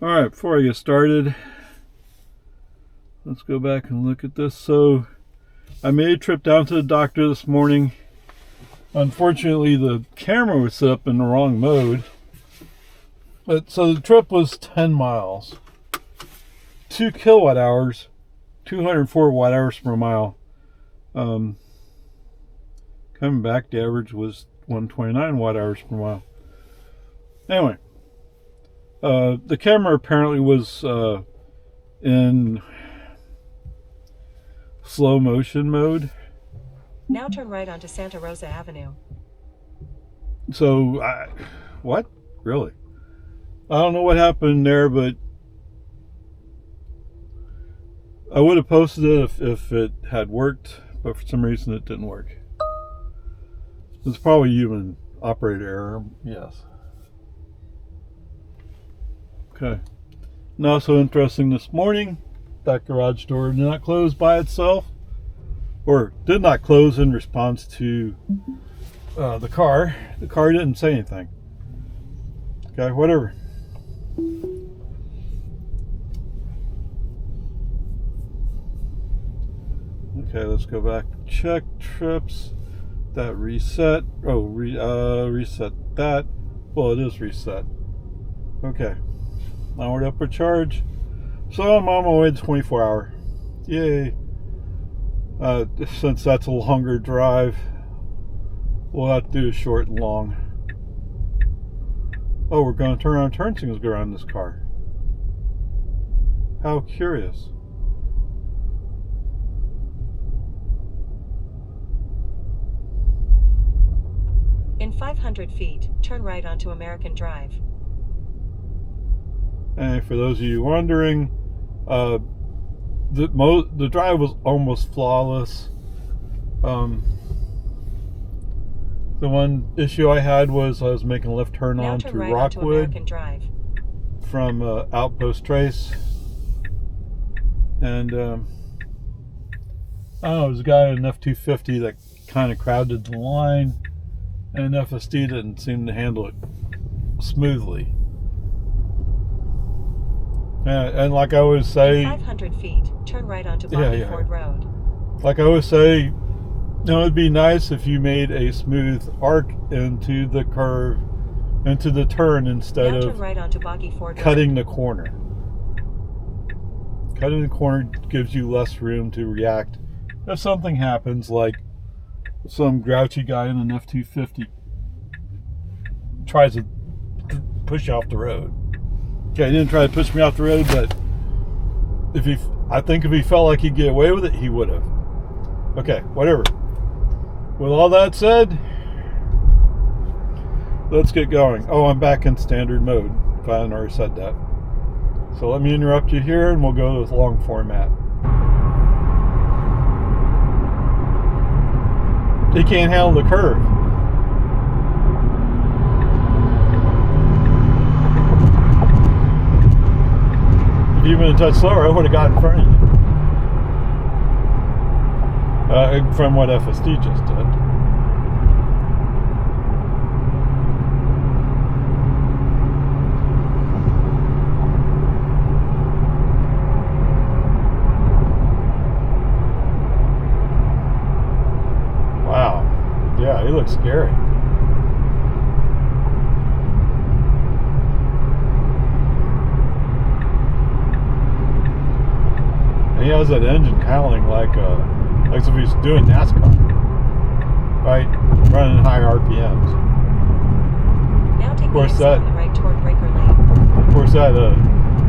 Alright, before I get started, let's go back and look at this. So, I made a trip down to the doctor this morning. Unfortunately, the camera was set up in the wrong mode. But so the trip was 10 miles. 2 kilowatt hours, 204 watt hours per mile. Coming back, the average was 129 watt hours per mile. Anyway, the camera apparently was in slow motion mode. Now turn right onto Santa Rosa Avenue. So, what? Really? I don't know what happened there, but I would have posted it if it had worked, but for some reason it didn't work. It's probably human operator error, yes. Okay. Not so interesting this morning. That garage door did not close by itself, or did not close in response to the car. The car didn't say anything. Okay, whatever. Okay, let's go back. Check trips. That reset. Oh, reset that. Well, it is reset. Okay. Now we're up for charge. So I'm on my way to 24 hour. Yay. Since that's a longer drive, we'll have to do a short and long. Oh, we're going to turn on turn signals go around this car. How curious. In 500 feet, turn right onto American Drive. And for those of you wondering, the drive was almost flawless. The one issue I had was I was making a left turn now on turn to right Rockwood onto American Drive. from Outpost Trace, and I don't know, there was a guy in an F-250 that kind of crowded the line, and FSD didn't seem to handle it smoothly. And like I always say, In 500 feet, turn right onto Bobby Ford Road. Like I always say, it'd be nice if you made a smooth arc into the curve, into the turn, instead now of turn right onto Boggy Ford cutting Road. the corner. Cutting the corner gives you less room to react if something happens, like some grouchy guy in an F-250 tries to push you off the road. Okay, he didn't try to push me off the road, but I think if he felt like he'd get away with it, he would have. Okay, whatever. With all that said, let's get going. Oh, I'm back in standard mode, if I hadn't already said that. So let me interrupt you here, and we'll go with long format. He can't handle the curve. If you'd been a touch slower, I would have got in front of you. From what FSD just did. Wow. Yeah, he looks scary. And he has that engine howling like if he's doing NASCAR, right? Running high RPMs. Now take the exit on the right toward breaker lane. Of course, that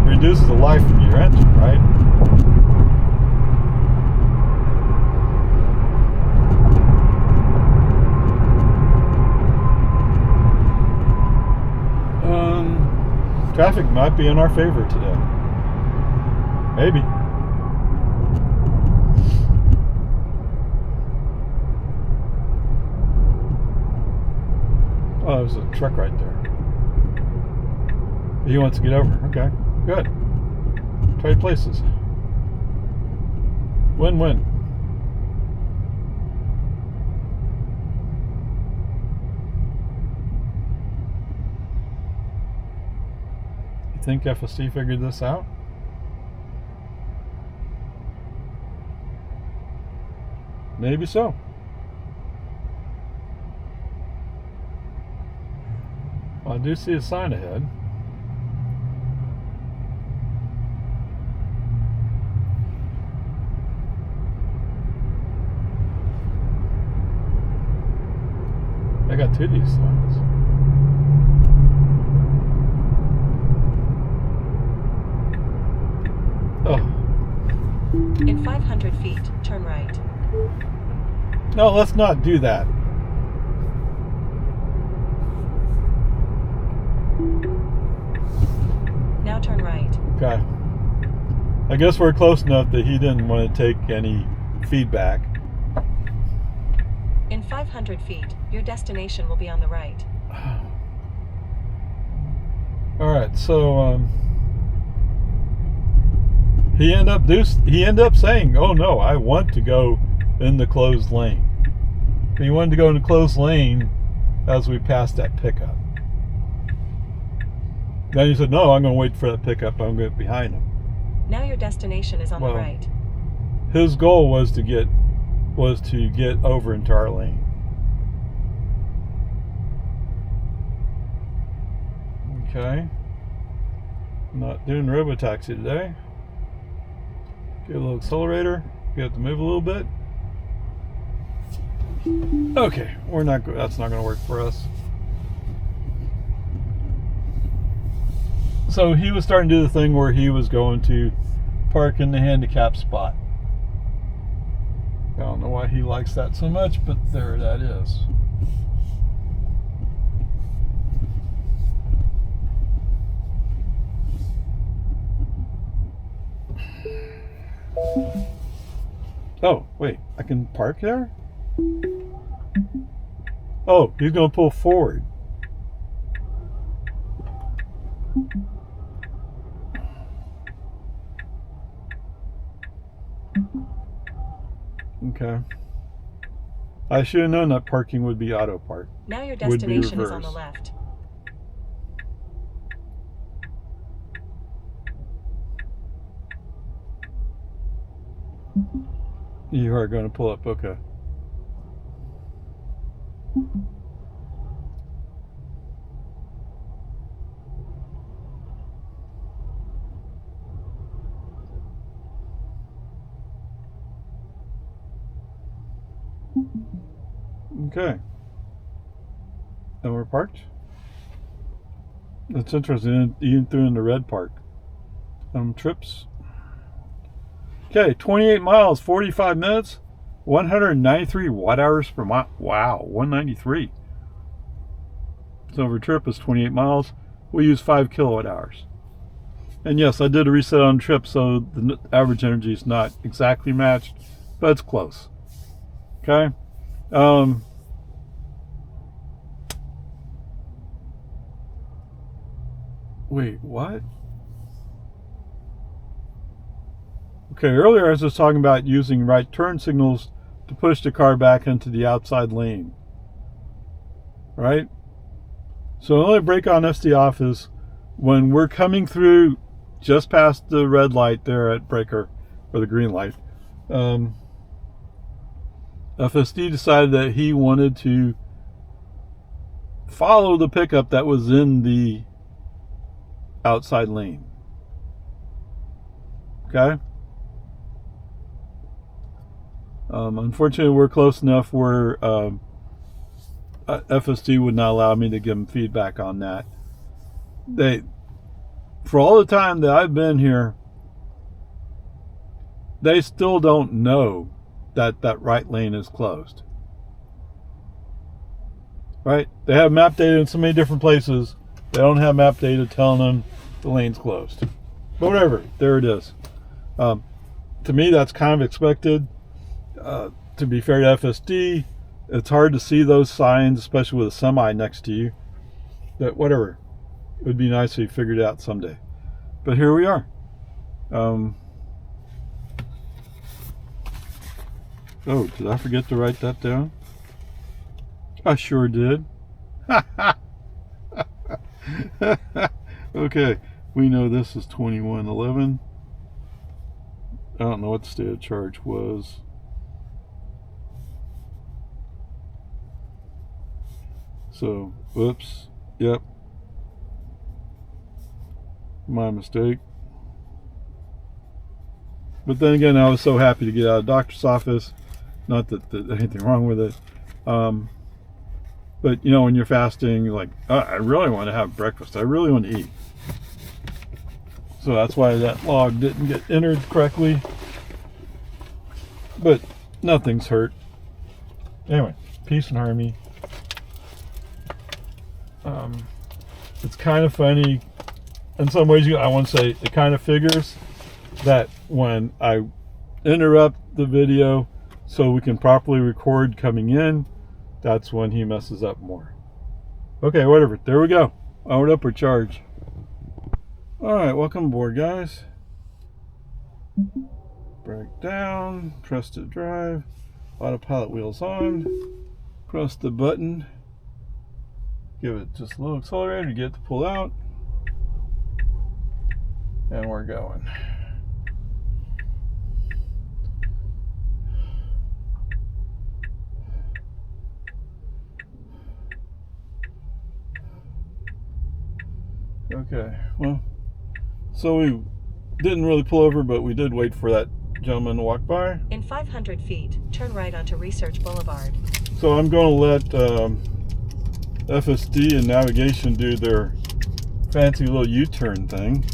reduces the life of your engine, right? Traffic might be in our favor today. Maybe. Oh, there's a truck right there. He wants to get over. Okay, good. Trade places. Win-win. You think FSD figured this out? Maybe so. Well, I do see a sign ahead. I got two of these signs. Oh. In 500 feet, turn right. No, let's not do that. Now turn right. Okay. I guess we're close enough that he didn't want to take any feedback. In 500 feet, your destination will be on the right. Alright, so he ended up saying, oh no, I want to go in the closed lane. He wanted to go in the closed lane as we passed that pickup. Then he said, no, I'm going to wait for that pickup. I'm going to get behind him. Now your destination is on the right. His goal was to get over into our lane. Okay. Not doing robotaxi today. Get a little accelerator. You have to move a little bit. Okay, that's not going to work for us. So he was starting to do the thing where he was going to park in the handicap spot. I don't know why he likes that so much, but there that is. Oh, wait, I can park there? Oh, he's going to pull forward. Okay. I should have known that parking would be auto park. Now your destination is on the left. You are going to pull up, okay. Okay. And we're parked. That's interesting. Even through in the red park. Trips. Okay, 28 miles, 45 minutes, 193 watt hours per mile. Wow, 193. So our trip is 28 miles. We use 5 kilowatt hours. And yes, I did a reset on trip, so the average energy is not exactly matched, but it's close. Okay. Wait, what? Okay, earlier I was just talking about using right turn signals to push the car back into the outside lane. Right? So the only brake on FSD off is when we're coming through just past the red light there at breaker, or the green light. FSD decided that he wanted to follow the pickup that was in the outside lane. Okay? Unfortunately, we're close enough where FSD would not allow me to give them feedback on that. For all the time that I've been here, they still don't know that that right lane is closed. Right? They have map data in so many different places. They don't have map data telling them the lane's closed. But whatever, there it is. To me, that's kind of expected. To be fair to FSD, it's hard to see those signs, especially with a semi next to you. But whatever. It would be nice if you figured it out someday. But here we are. Oh, did I forget to write that down? I sure did. Okay. We know this is 2111. I don't know what the state of charge was. So, whoops. Yep. My mistake. But then again, I was so happy to get out of the doctor's office. Not that there's anything wrong with it. But, you know, when you're fasting, you're like, oh, I really want to have breakfast. I really want to eat. So that's why that log didn't get entered correctly. But nothing's hurt. Anyway, peace and harmony. It's kind of funny. In some ways, I want to say it kind of figures that when I interrupt the video so we can properly record coming in, that's when he messes up more. Okay, whatever. There we go. Powered up or charge. Alright, welcome aboard, guys. Brake down, press to drive, autopilot wheels on, press the button, give it just a little accelerator to get it to pull out, and we're going. Okay, well, so we didn't really pull over, but we did wait for that gentleman to walk by. In 500 feet, turn right onto Research Boulevard. So I'm going to let FSD and navigation do their fancy little U-turn thing.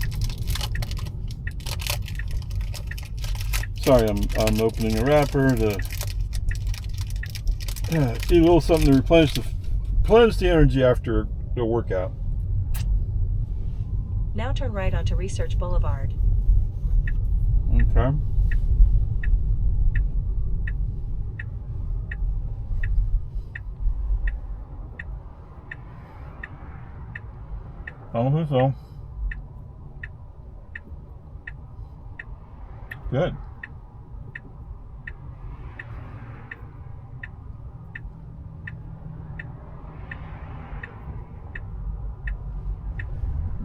Sorry, I'm opening a wrapper to eat a little something to replenish the energy after the workout. Now turn right onto Research Boulevard. Okay. I don't think so. Good.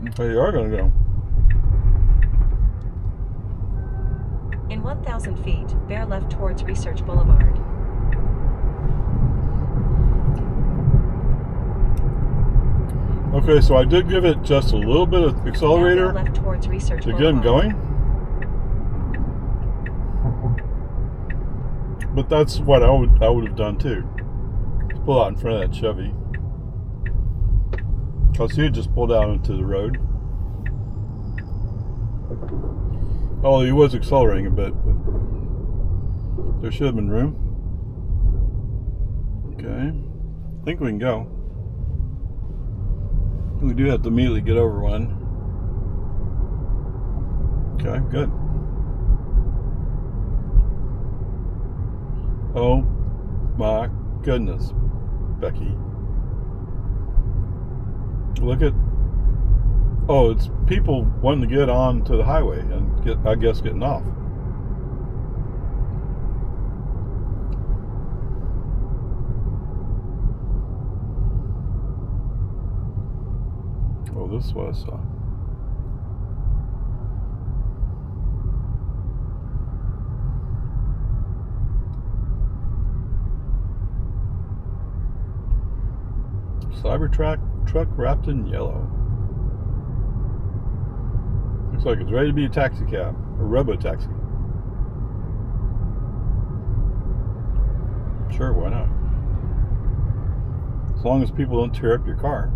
Okay, you are going to go. In 1,000 feet, bear left towards Research Boulevard. Okay, so I did give it just a little bit of accelerator Now bear left towards Research to get Boulevard. him going. But that's what I would have done too. Just pull out in front of that Chevy. Because he had just pulled out into the road. Oh, he was accelerating a bit, but there should have been room. Okay. I think we can go. We do have to immediately get over one. Okay, good. Oh my goodness, Becky. Look at, oh, it's people wanting to get on to the highway and getting off. Oh, this was Cybertruck wrapped in yellow. Looks like it's ready to be a taxi cab, a robo-taxi. Sure, why not? As long as people don't tear up your car.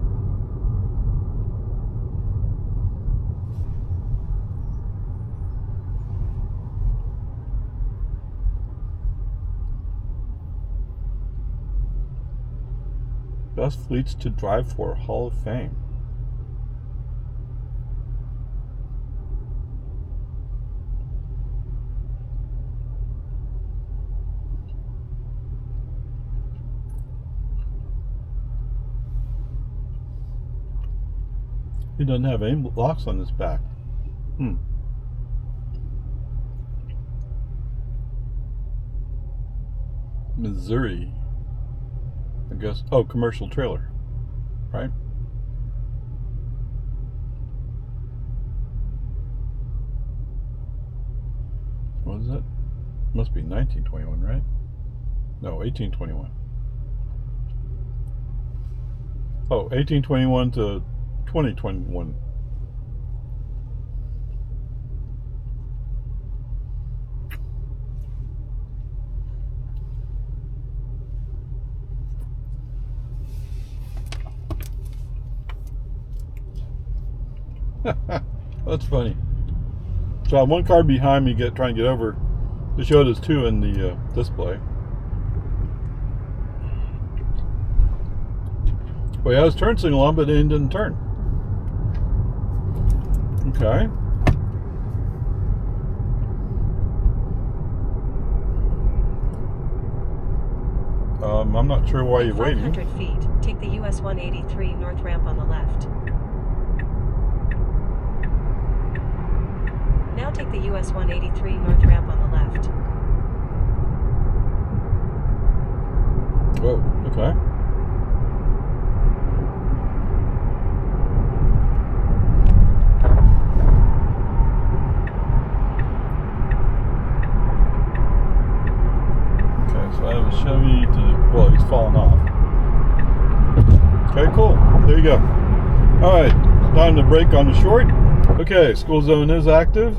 Best fleets to drive for Hall of Fame. He doesn't have any locks on his back. Missouri. I guess, oh, commercial trailer, right? What is it? Must be 1921, right? No, 1821. Oh, 1821 to 2021. That's funny. So I have one car behind me trying to get over. It showed us 2 in the display. Well, yeah, I was turn signal on, but it didn't turn. Okay. I'm not sure why you're waiting. 500 feet, take the US 183 north ramp on the left. Now take the US 183 north ramp on the left. Whoa, okay. Okay, so I have a Chevy well, he's falling off. Okay, cool. There you go. Alright, time to break on the short. Okay, school zone is active.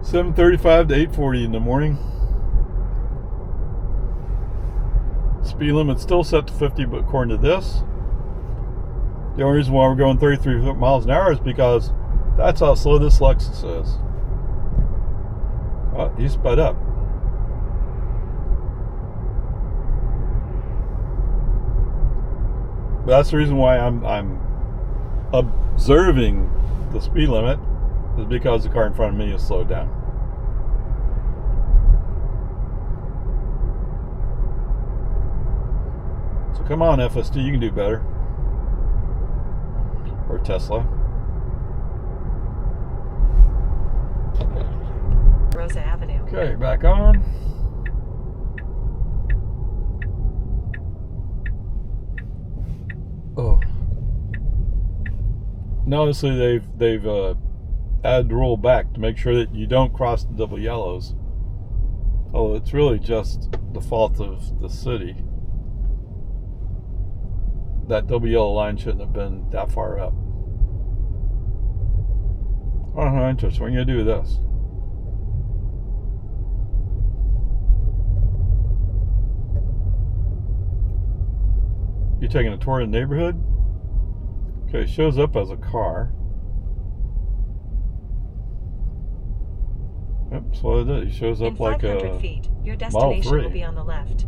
7:35 to 8:40 in the morning. Speed limit's still set to 50, but according to this, the only reason why we're going 33 miles an hour is because that's how slow this Lexus is. Oh, he sped up. But that's the reason why I'm observing the speed limit, is because the car in front of me is slowed down. So come on, FSD, you can do better. Or Tesla. Rosa Avenue. Okay, back on. Oh. Now obviously they've added the rule back to make sure that you don't cross the double yellows. Oh, it's really just the fault of the city. That double yellow line shouldn't have been that far up. Oh, interesting. What are you gonna do with this? You taking a tour of the neighborhood? Okay, it shows up as a car. Yep, that's what it is. He shows up like a 500 feet, your destination will be on the left.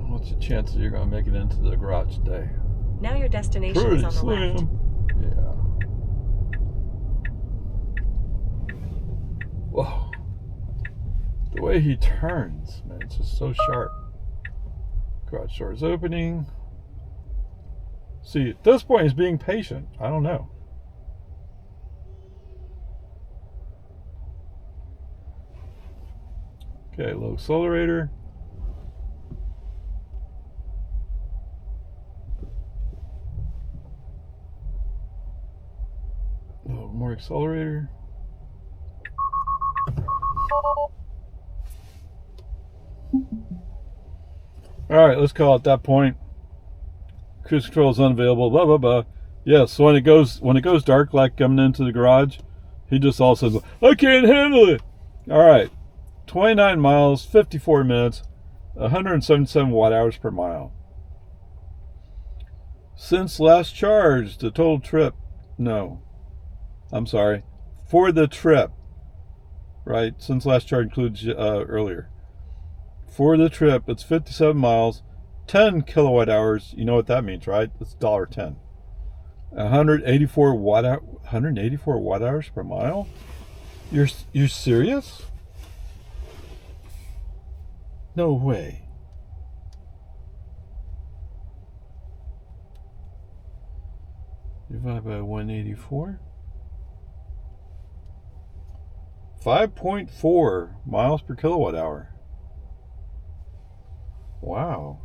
What's the chances you're going to make it into the garage today? Now your destination is on the left. Yeah. Whoa. The way he turns, man, it's just so sharp. Garage door is opening. See, at this point, he's being patient. I don't know. Okay, low accelerator. Oh, more accelerator. All right, let's call it that point. Cruise control is unavailable. Blah blah blah. Yeah, so when it goes dark, like coming into the garage, he just all says, "I can't handle it." All right, 29 miles, 54 minutes, 177 watt-hours per mile. Since last charge, the total trip. No, I'm sorry, for the trip. Right, since last charge includes earlier. For the trip, it's 57 miles, 10 kilowatt hours. You know what that means, right? It's $1.10. 184 watt hours per mile. You're serious? No way. Divided by 184. 5.4 miles per kilowatt hour. Wow.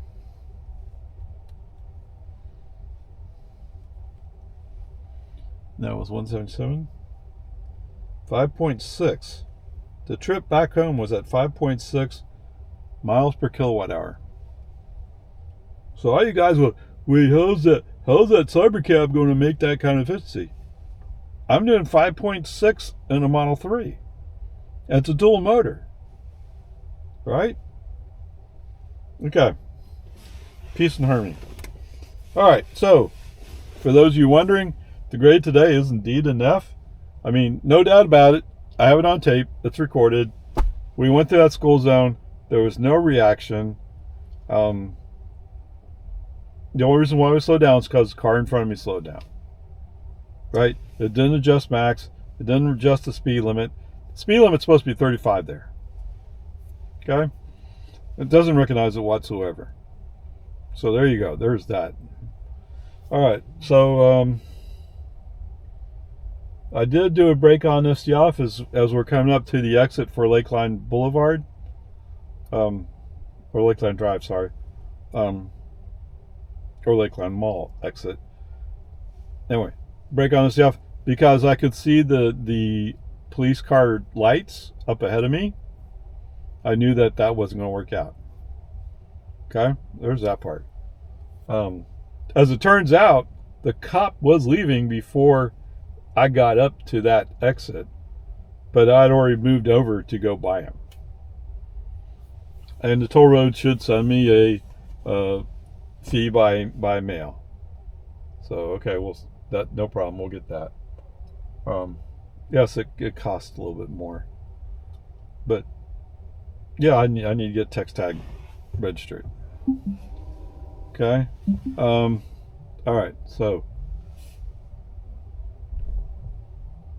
That was 177. 5.6. The trip back home was at 5.6 miles per kilowatt hour. So all you guys will, wait, how's that Cybercab going to make that kind of efficiency? I'm doing 5.6 in a Model 3. And it's a dual motor. Right? Okay. Peace and harmony. Alright, so for those of you wondering, the grade today is indeed an F. I mean, no doubt about it. I have it on tape. It's recorded. We went through that school zone. There was no reaction. The only reason why we slowed down is because the car in front of me slowed down. Right? It didn't adjust max. It didn't adjust the speed limit. The speed limit's supposed to be 35 there. Okay? It doesn't recognize it whatsoever. So there you go. There's that. Alright, so I did do a brake on this off as we're coming up to the exit for Lakeline Boulevard. Or Lakeline Drive, sorry. Or Lakeline Mall exit. Anyway, brake on this off because I could see the police car lights up ahead of me. I knew that wasn't going to work out. Okay, there's that part. As it turns out, the cop was leaving before I got up to that exit, but I'd already moved over to go by him. And the toll road should send me a fee by mail. So okay, well, that no problem. We'll get that. Yes, it costs a little bit more, but yeah, I need to get text tag registered. Okay. All right. So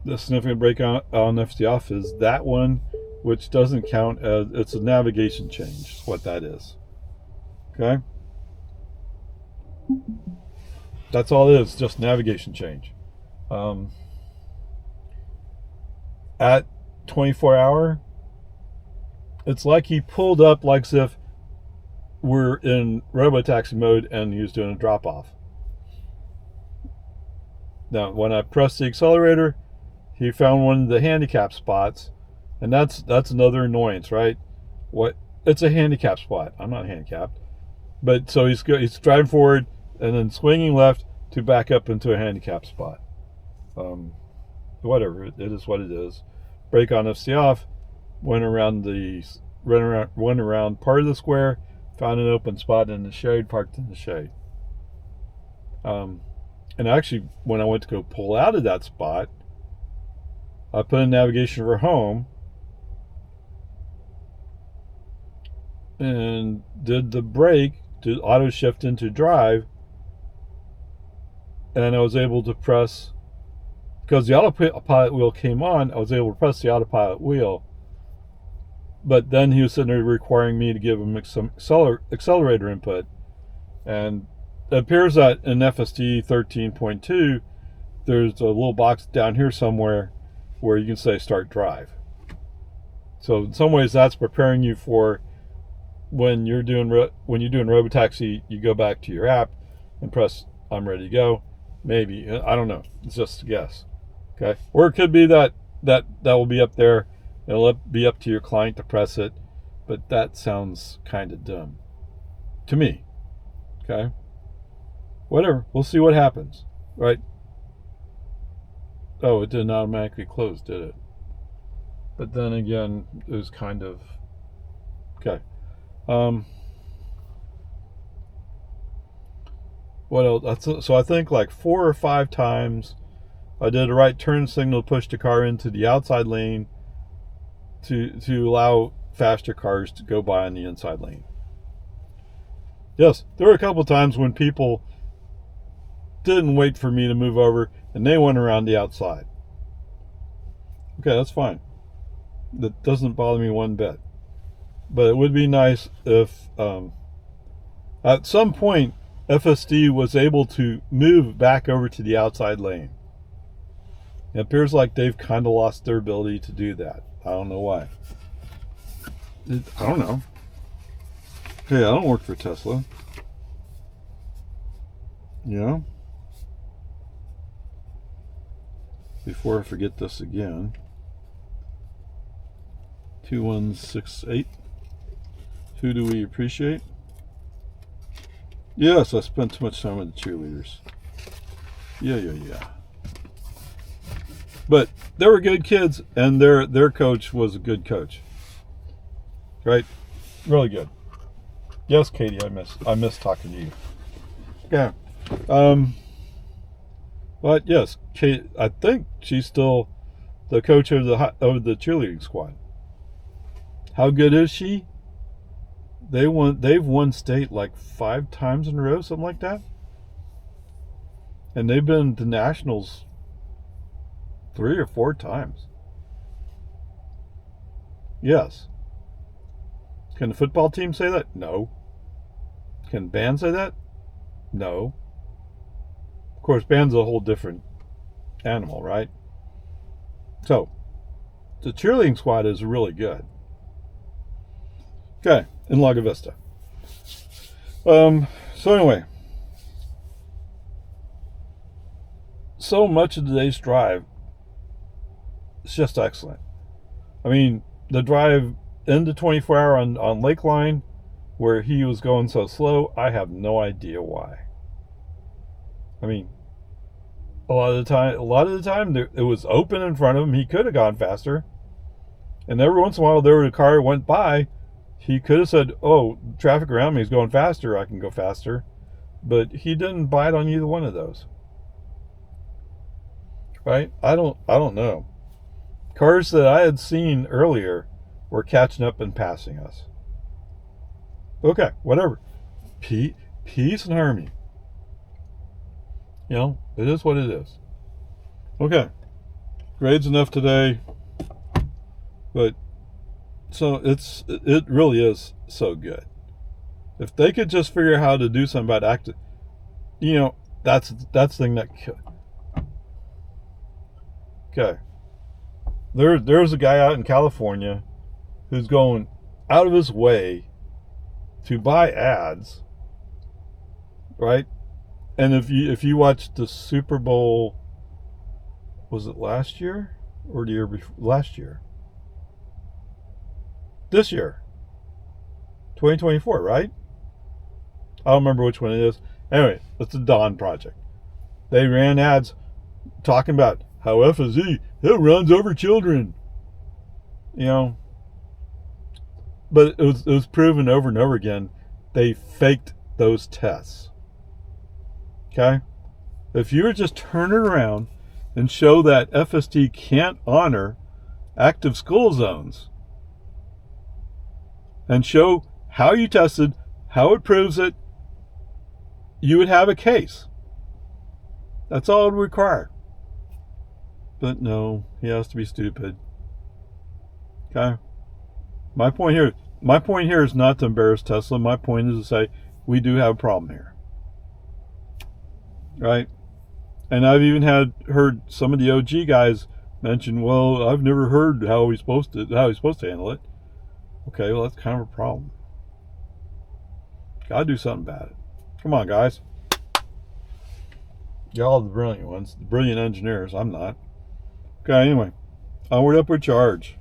the significant brake on FD off is that one, which doesn't count as, it's a navigation change. What that is. Okay. That's all it is. Just navigation change. At 24-hour, it's like he pulled up like as if we're in robotaxi mode and he was doing a drop off. Now, when I pressed the accelerator, he found one of the handicap spots, and that's another annoyance, right? What? It's a handicap spot. I'm not handicapped, but so he's driving forward and then swinging left to back up into a handicap spot. Whatever, it is what it is. Brake on FC off. Went around part of the square. Found an open spot in the shade, parked in the shade. And actually, when I went to go pull out of that spot, I put in navigation for home and did the brake to auto shift into drive, and I was able to press, because the autopilot wheel came on, I was able to press the autopilot wheel. But then he was sitting there requiring me to give him some accelerator input. And it appears that in FSD 13.2, there's a little box down here somewhere where you can say start drive. So in some ways that's preparing you for when you're doing robotaxi, you go back to your app and press I'm ready to go. Maybe, I don't know. It's just a guess. Okay. Or it could be that will be up there. It'll be up to your client to press it, but that sounds kind of dumb to me. Okay? Whatever. We'll see what happens. Right? Oh, it didn't automatically close, did it? But then again, it was kind of... Okay. What else? So I think like 4 or 5 times I did a right turn signal to push the car into the outside lane to allow faster cars to go by on the inside lane. Yes, there were a couple times when people didn't wait for me to move over and they went around the outside. Okay, that's fine. That doesn't bother me one bit. But it would be nice if at some point FSD was able to move back over to the outside lane. It appears like they've kind of lost their ability to do that. I don't know why. I don't know. Hey, I don't work for Tesla. You know? before I forget this again. 2168. Who do we appreciate? Yes, I spent too much time with the cheerleaders. Yeah. But they were good kids, and their coach was a good coach. Right? Really good. Yes, Katie, I miss talking to you. Yeah. But yes, Kate, I think she's still the coach of the cheerleading squad. How good is she? They've won state like 5 times in a row, something like that. And they've been to nationals 3 or 4 times. Yes. Can the football team say that? No. Can band say that? No. Of course, band's a whole different animal, right? So, the cheerleading squad is really good. Okay, in Lago Vista. So anyway, so much of today's drive is just excellent. I mean, the drive into 24 Hour on Lakeline, where he was going so slow, I have no idea why. I mean, a lot of the time it was open in front of him. He could have gone faster. And every once in a while there was a car went by. He could have said, "Oh, traffic around me is going faster. I can go faster." But he didn't bite on either one of those. Right? I don't know. Cars that I had seen earlier were catching up and passing us. Okay, whatever. Peace and harmony. You know, it is what it is. Okay. Grades enough today. But so it really is so good. If they could just figure out how to do something about active, you know, that's the thing that. Okay. There's a guy out in California who's going out of his way to buy ads, right? And if you watched the Super Bowl, was it last year or the year before? Last year. This year. 2024, right? I don't remember which one it is. Anyway, it's the Dawn Project. They ran ads talking about how FSE, it runs over children. You know. But it was proven over and over again. They faked those tests. Okay? If you were just turn it around and show that FST can't honor active school zones and show how you tested, how it proves it, you would have a case. That's all it would require. But no, he has to be stupid. Okay? My point here is not to embarrass Tesla. My point is to say we do have a problem here. Right? And I've even heard some of the OG guys mention, well, I've never heard how he's supposed to handle it. Okay, well, that's kind of a problem. Gotta do something about it. Come on, guys. Y'all are the brilliant ones, the brilliant engineers. I'm not. Okay, anyway. Onward, upward, charge.